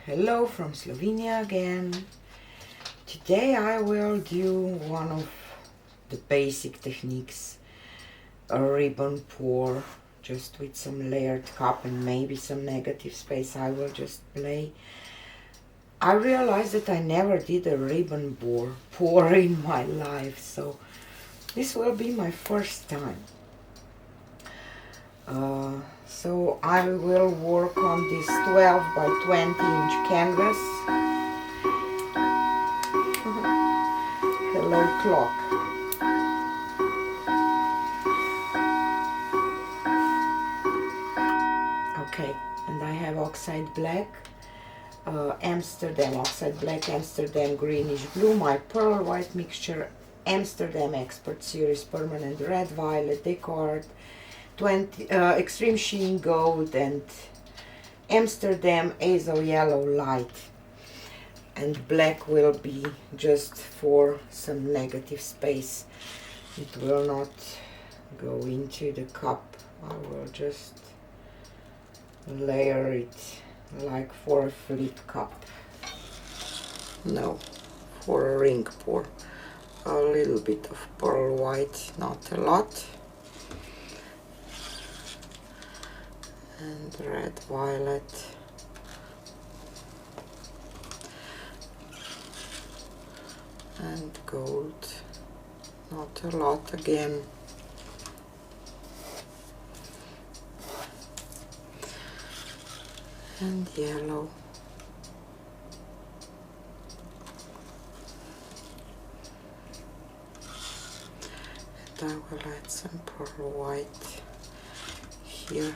Hello from Slovenia again. Today I will do one of the basic techniques, a ribbon pour, just with some layered cup and maybe some negative space. I will just play. I realized that I never did a ribbon pour in my life, so this will be my first time. So I will work on this 12 by 20 inch canvas. Hello clock. Okay, and I have Oxide black, Amsterdam Oxide black, Amsterdam Greenish blue, my Pearl white mixture, Amsterdam Expert Series permanent red, violet, DecoArt Extreme Sheen Gold, and Amsterdam Azo Yellow Light. And black will be just for some negative space. It will not go into the cup. I will just layer it like for a flip cup. No, for a ring pour. A little bit of pearl white, not a lot. And red, violet, and gold, not a lot again. And yellow. And I will add some pearl white here.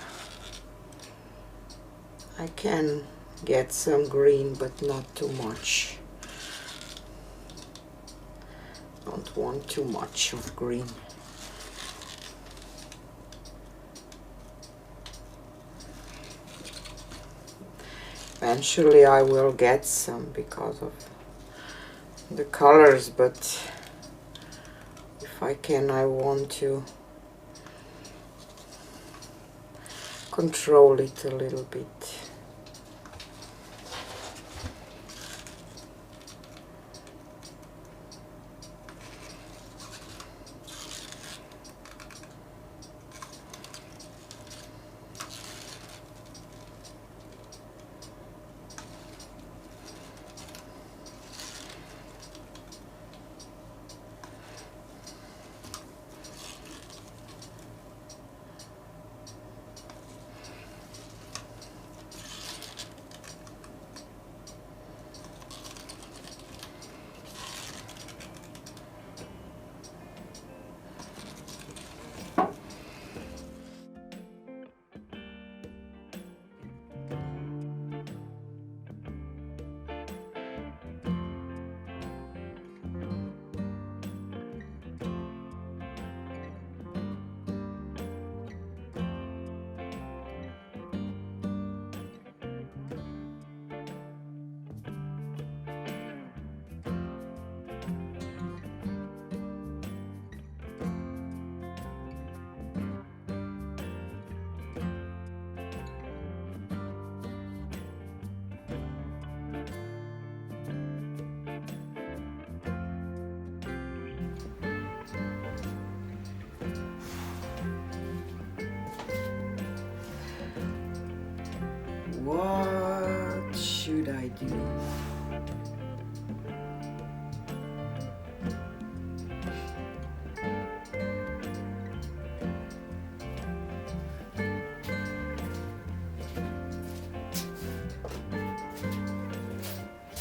I can get some green, but not too much. Don't want too much of green. Eventually I will get some because of the colors, but if I can, I want to control it a little bit. What should I do?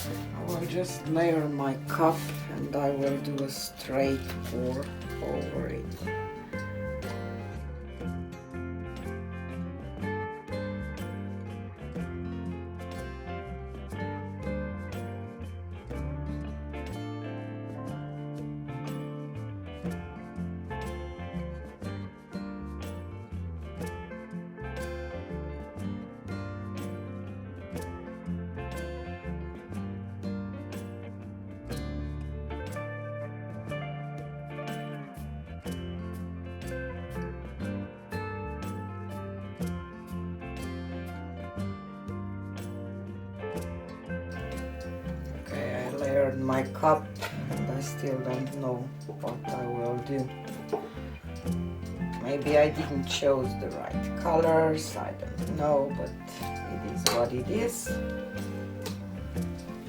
I will just layer my cup and I will do a straight pour over it. colored my cup and I still don't know what I will do. Maybe I didn't choose the right colors, I don't know, but it is what it is.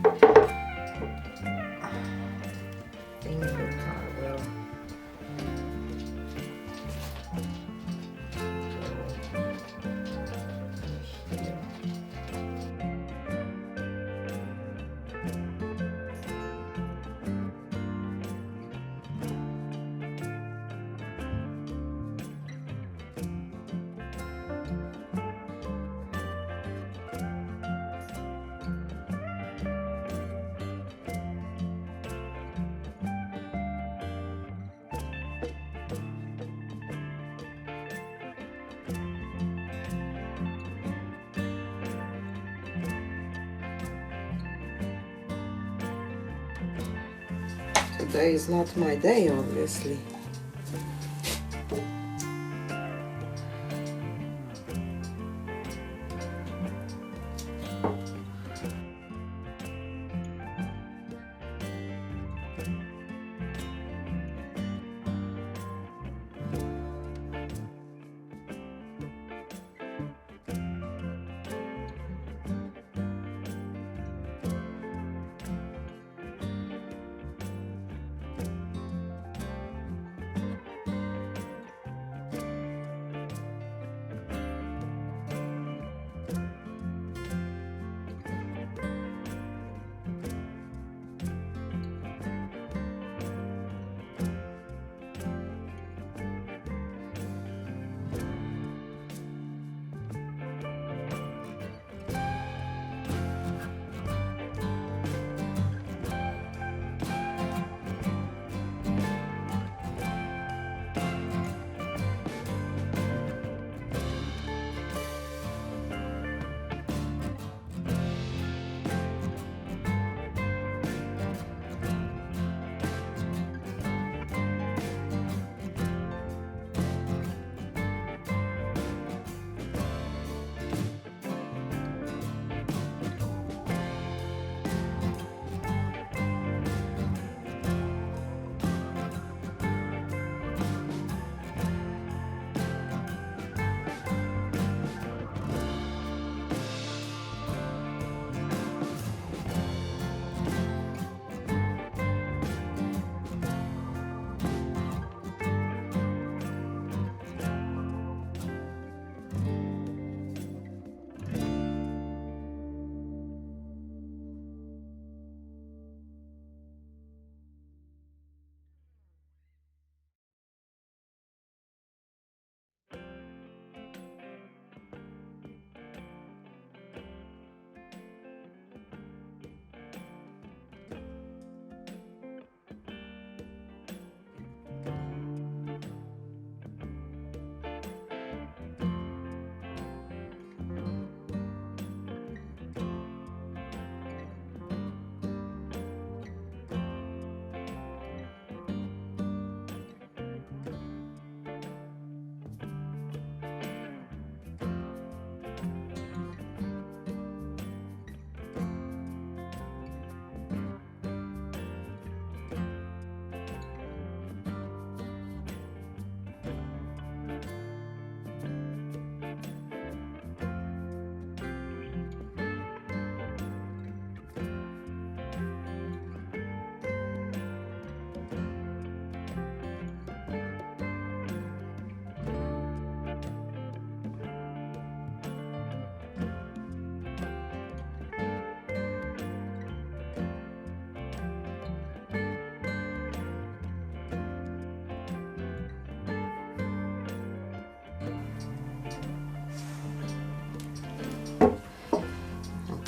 I think that I will Today is not my day, obviously.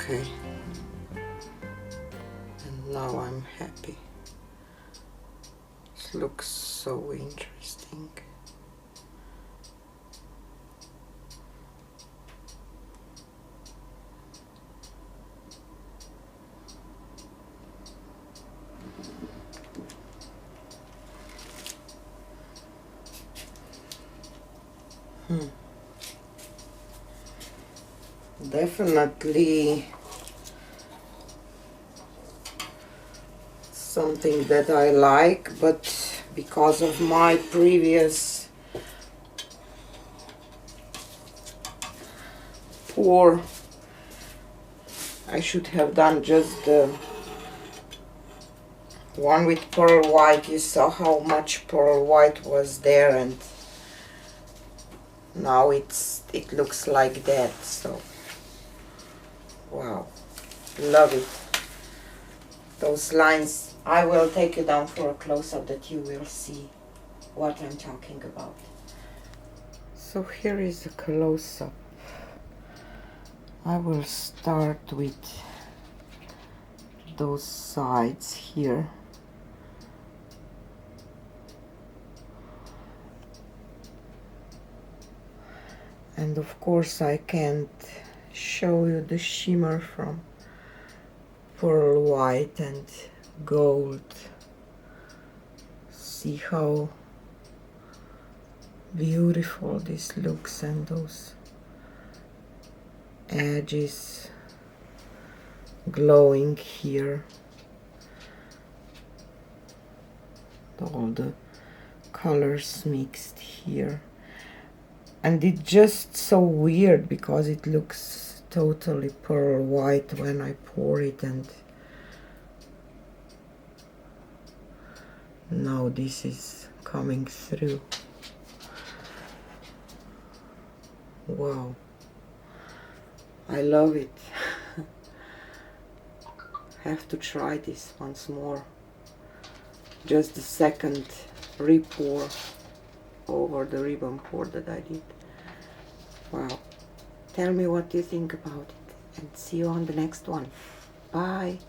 Okay, and now I'm happy. This looks so interesting. Definitely something that I like, but because of my previous pour, I should have done just the one with pearl white. You saw how much pearl white was there, and now it looks like that. So wow, love it. Those lines, I will take you down for a close-up that you will see what I'm talking about. So here is a close-up. I will start with those sides here. And of course I can't show you the shimmer from pearl white and gold. See how beautiful this looks, and those edges glowing here. All the colors mixed here. And it's just so weird because it looks totally pearl white when I pour it, and now this is coming through. Wow, I love it. Have to try this once more. Just the second re-pour over the ribbon pour that I did. Wow. Tell me what you think about it, and see you on the next one. Bye.